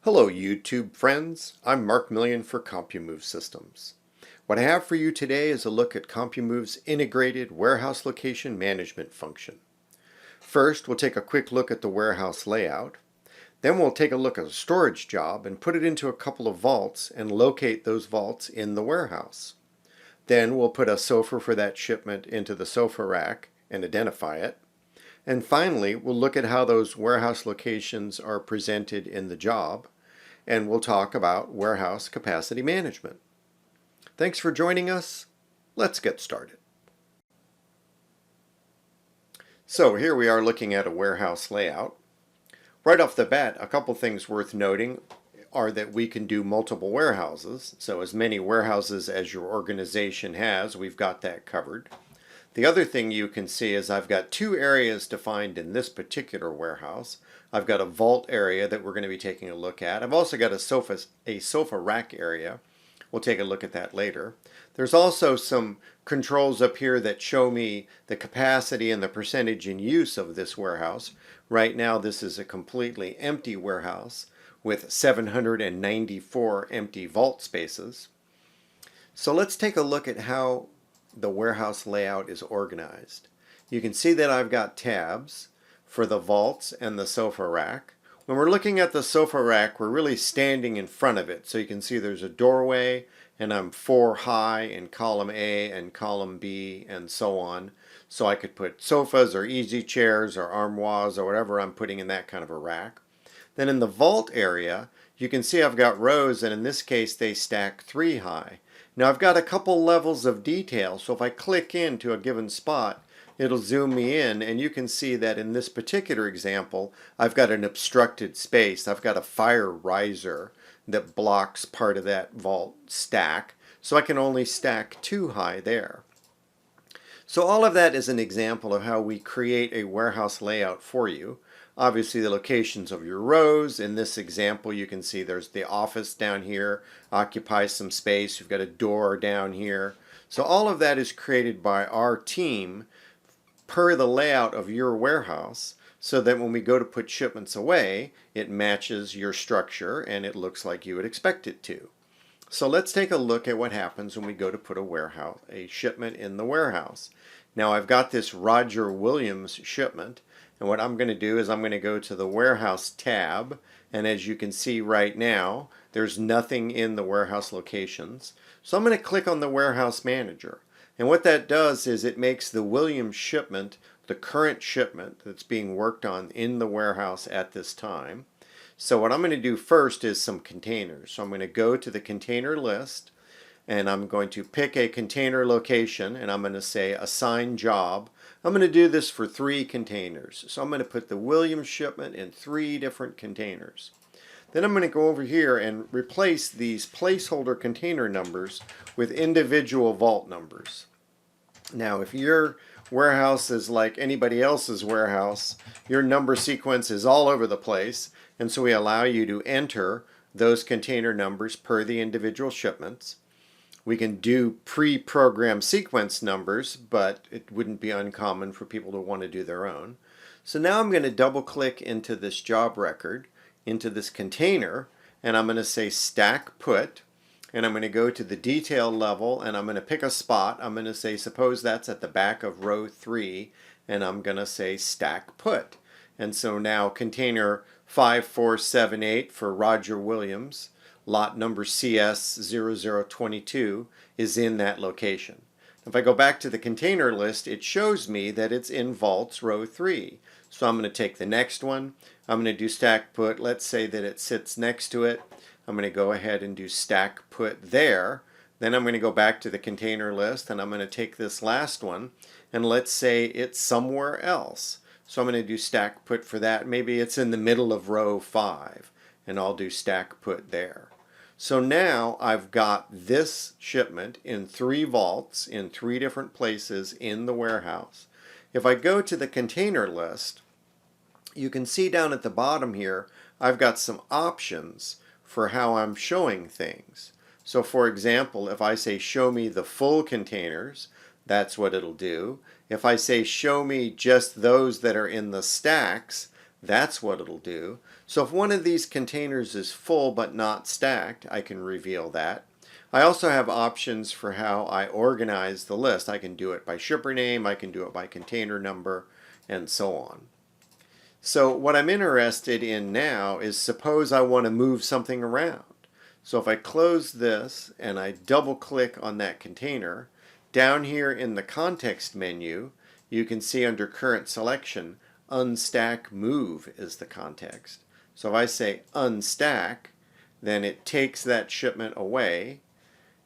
Hello YouTube friends, I'm Mark Million for CompuMove Systems. What I have for you today is a look at CompuMove's integrated warehouse location management function. First, we'll take a quick look at the warehouse layout. Then we'll take a look at a storage job and put it into a couple of vaults and locate those vaults in the warehouse. Then we'll put a sofa for that shipment into the sofa rack and identify it. And finally, we'll look at how those warehouse locations are presented in the job, and we'll talk about warehouse capacity management. Thanks for joining us. Let's get started. So here we are looking at a warehouse layout. Right off the bat, a couple things worth noting are that we can do multiple warehouses. So as many warehouses as your organization has, we've got that covered. The other thing you can see is I've got two areas defined in this particular warehouse. I've got a vault area that we're going to be taking a look at. I've also got a sofa rack area. We'll take a look at that later. There's also some controls up here that show me the capacity and the percentage in use of this warehouse. Right now this is a completely empty warehouse with 794 empty vault spaces. So let's take a look at how the warehouse layout is organized. You can see that I've got tabs for the vaults and the sofa rack. When we're looking at the sofa rack, we're really standing in front of it. So you can see there's a doorway, and I'm 4 high in column A and column B and so on. So I could put sofas or easy chairs or armoires or whatever I'm putting in that kind of a rack. Then in the vault area, you can see I've got rows, and in this case they stack 3 high. Now I've got a couple levels of detail, so if I click into a given spot, it'll zoom me in, and you can see that in this particular example, I've got an obstructed space. I've got a fire riser that blocks part of that vault stack, so I can only stack 2 high there. So all of that is an example of how we create a warehouse layout for you. Obviously the locations of your rows. In this example you can see there's the office down here, occupies some space. You've got a door down here. So all of that is created by our team per the layout of your warehouse, so that when we go to put shipments away, it matches your structure and it looks like you would expect it to. So let's take a look at what happens when we go to put a shipment in the warehouse. Now I've got this Roger Williams shipment, and what I'm going to do is I'm going to go to the warehouse tab, and as you can see right now, there's nothing in the warehouse locations. So I'm going to click on the warehouse manager, and what that does is it makes the Williams shipment the current shipment that's being worked on in the warehouse at this time. So what I'm going to do first is some containers. So I'm going to go to the container list, and I'm going to pick a container location, and I'm going to say assign job. I'm going to do this for 3 containers. So I'm going to put the Williams shipment in 3 different containers. Then I'm going to go over here and replace these placeholder container numbers with individual vault numbers. Now if your warehouse is like anybody else's warehouse, your number sequence is all over the place, and so we allow you to enter those container numbers per the individual shipments. We can do pre-programmed sequence numbers, but it wouldn't be uncommon for people to want to do their own. So now I'm going to double click into this job record, into this container, and I'm going to say stack put, and I'm going to go to the detail level, and I'm going to pick a spot. I'm going to say suppose that's at the back of row 3, and I'm going to say stack put. And so now container 5478 for Roger Williams, lot number CS0022, is in that location. If I go back to the container list, it shows me that it's in vaults row 3. So I'm going to take the next one. I'm going to do stack put. Let's say that it sits next to it. I'm going to go ahead and do stack put there. Then I'm going to go back to the container list, and I'm going to take this last one, and let's say it's somewhere else. So I'm going to do stack put for that. Maybe it's in the middle of row 5, and I'll do stack put there. So now I've got this shipment in 3 vaults in 3 different places in the warehouse. If I go to the container list, you can see down at the bottom here I've got some options for how I'm showing things. So for example, if I say show me the full containers, that's what it'll do. If I say show me just those that are in the stacks, That's what it'll do. So if one of these containers is full but not stacked, I can reveal that. I also have options for how I organize the list. I can do it by shipper name, I can do it by container number, and so on. So what I'm interested in now is, suppose I want to move something around. So if I close this and I double click on that container, down here in the context menu, you can see under current selection, unstack move is the context. So if I say unstack, then it takes that shipment away,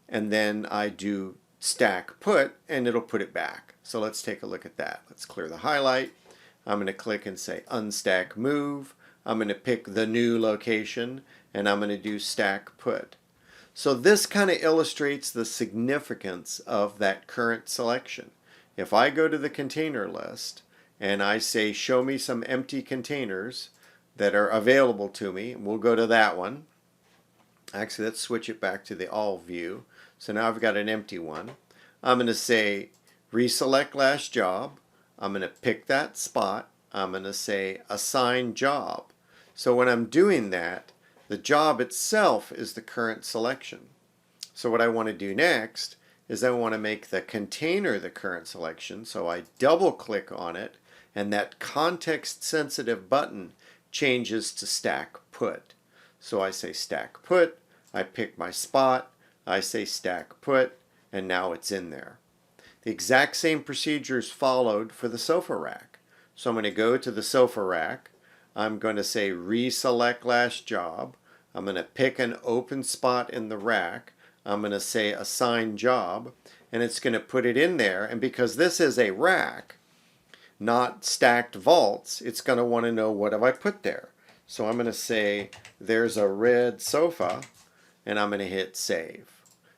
and then I do stack put, and it'll put it back. So let's take a look at that. Let's clear the highlight. I'm going to click and say unstack move. I'm going to pick the new location, and I'm going to do stack put. So this kind of illustrates the significance of that current selection. If I go to the container list and I say show me some empty containers that are available to me, we'll go to that one. Actually, let's switch it back to the all view. So now I've got an empty one. I'm going to say reselect last job. I'm going to pick that spot. I'm going to say assign job. So when I'm doing that, the job itself is the current selection. So what I want to do next is I want to make the container the current selection. So I double click on it, and that context sensitive button changes to stack put. So I say stack put, I pick my spot, I say stack put, and now it's in there. The exact same procedure is followed for the sofa rack. So I'm going to go to the sofa rack, I'm going to say reselect last job, I'm going to pick an open spot in the rack, I'm going to say assign job, and it's going to put it in there. And because this is a rack, not stacked vaults, it's going to want to know what have I put there. So I'm going to say there's a red sofa, and I'm going to hit save.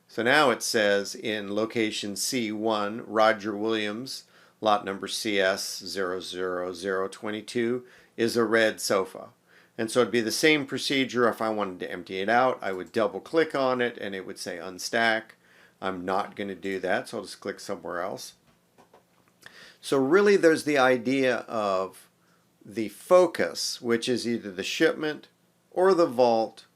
So now it says in location C1, Roger Williams, lot number CS00022, is a red sofa. And so it'd be the same procedure if I wanted to empty it out. I would double click on it and it would say unstack. I'm not going to do that, so I'll just click somewhere else. So really there's the idea of the focus, which is either the shipment or the vault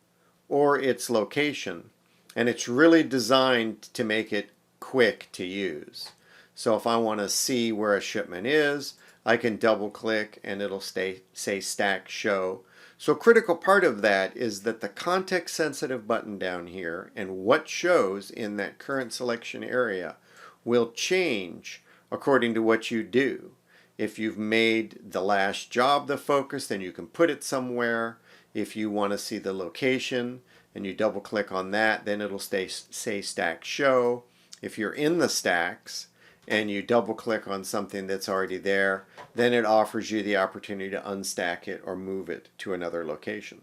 or its location. And it's really designed to make it quick to use. So if I want to see where a shipment is, I can double click and it'll say stack show. So a critical part of that is that the context sensitive button down here and what shows in that current selection area will change according to what you do. If you've made the last job the focus, then you can put it somewhere. If you want to see the location and you double click on that, then it'll say stack show. If you're in the stacks and you double click on something that's already there, then it offers you the opportunity to unstack it or move it to another location.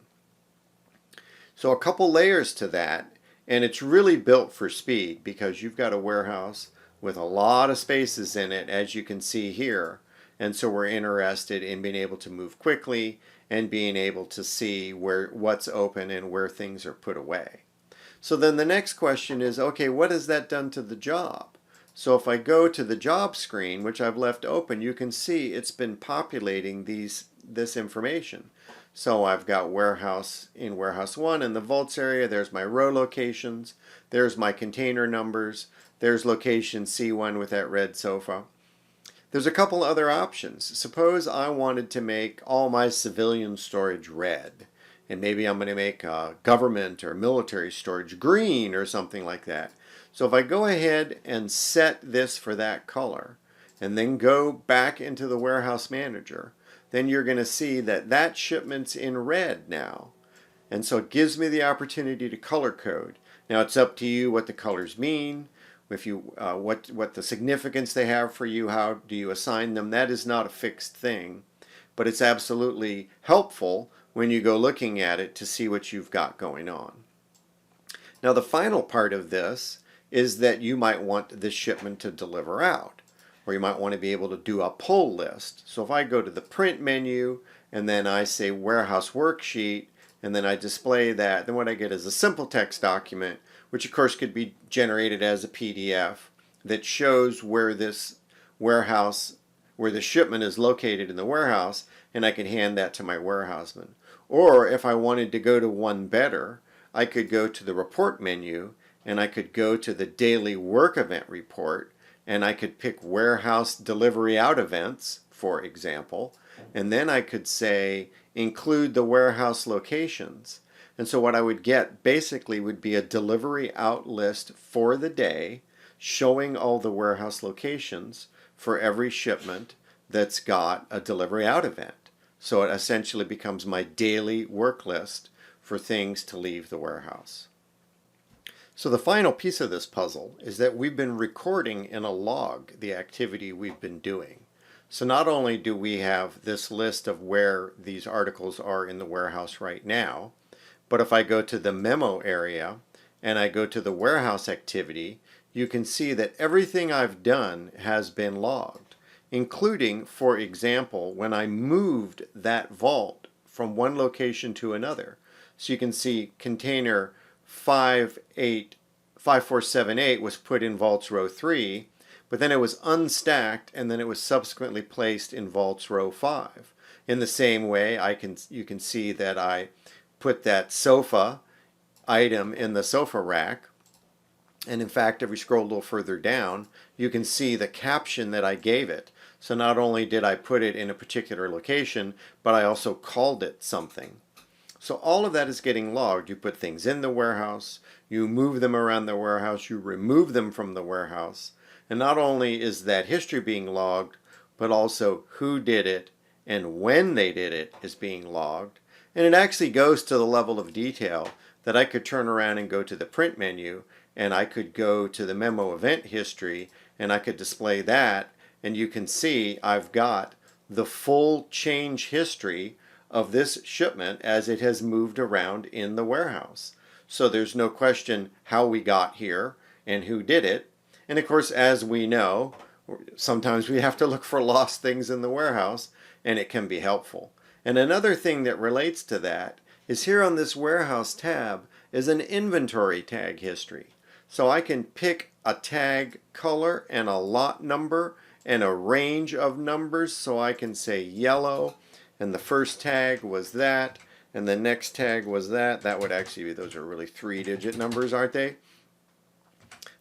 So a couple layers to that, and it's really built for speed because you've got a warehouse with a lot of spaces in it, as you can see here. And so we're interested in being able to move quickly and being able to see what's open and where things are put away. So then the next question is, okay, what has that done to the job? So if I go to the job screen, which I've left open, you can see it's been populating this information. So I've got warehouse in warehouse 1 in the vaults area. There's my row locations. There's my container numbers. There's location C1 with that red sofa. There's a couple other options. Suppose I wanted to make all my civilian storage red, and maybe I'm going to make government or military storage green or something like that. So if I go ahead and set this for that color and then go back into the warehouse manager, then you're going to see that that shipment's in red now. And so it gives me the opportunity to color code. Now it's up to you what the colors mean, if you what the significance they have for you, how do you assign them. That is not a fixed thing, but it's absolutely helpful when you go looking at it to see what you've got going on. Now the final part of this is that you might want this shipment to deliver out, or you might want to be able to do a pull list. So if I go to the print menu and then I say warehouse worksheet and then I display that, then what I get is a simple text document, which of course could be generated as a PDF that shows where this warehouse where the shipment is located in the warehouse, and I can hand that to my warehouseman. Or if I wanted to go to one better, I could go to the report menu and I could go to the daily work event report, and I could pick warehouse delivery out events, for example, and then I could say include the warehouse locations. And so what I would get basically would be a delivery out list for the day showing all the warehouse locations for every shipment that's got a delivery out event. So it essentially becomes my daily work list for things to leave the warehouse. So the final piece of this puzzle is that we've been recording in a log the activity we've been doing. So not only do we have this list of where these articles are in the warehouse right now, but if I go to the memo area and I go to the warehouse activity, you can see that everything I've done has been logged, including, for example, when I moved that vault from one location to another. So you can see container 5478 was put in vaults row 3, but then it was unstacked and then it was subsequently placed in vaults row 5. In the same way, you can see that I put that sofa item in the sofa rack, and in fact, if we scroll a little further down, you can see the caption that I gave it. So not only did I put it in a particular location, but I also called it something. So all of that is getting logged. You put things in the warehouse, you move them around the warehouse, you remove them from the warehouse. And not only is that history being logged, but also who did it and when they did it is being logged. And it actually goes to the level of detail that I could turn around and go to the print menu, and I could go to the memo event history, and I could display that, and you can see I've got the full change history of this shipment as it has moved around in the warehouse. So there's no question how we got here and who did it. And of course, as we know, sometimes we have to look for lost things in the warehouse, and it can be helpful. And another thing that relates to that is here on this warehouse tab is an inventory tag history. So I can pick a tag color and a lot number and a range of numbers. So I can say yellow, and the first tag was that, and the next tag was that. That would actually be, those are really 3-digit numbers, aren't they?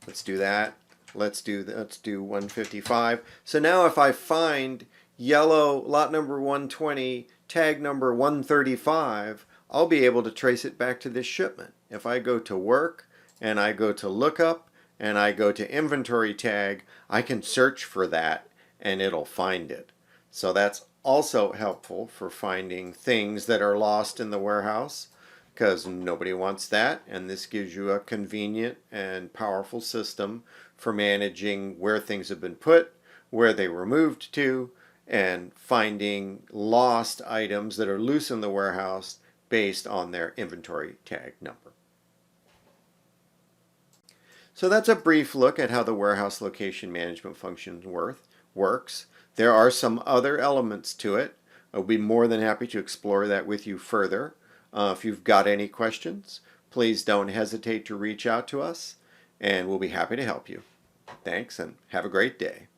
Let's do that. Let's do 155. So now if I find yellow lot number 120, tag number 135, I'll be able to trace it back to this shipment. If I go to work and I go to lookup and I go to inventory tag, I can search for that and it'll find it. So that's also helpful for finding things that are lost in the warehouse, because nobody wants that, and this gives you a convenient and powerful system for managing where things have been put, where they were moved to, and finding lost items that are loose in the warehouse based on their inventory tag number. So that's a brief look at how the warehouse location management function works. There are some other elements to it. I'll be more than happy to explore that with you further. If you've got any questions, please don't hesitate to reach out to us, and we'll be happy to help you. Thanks, and have a great day.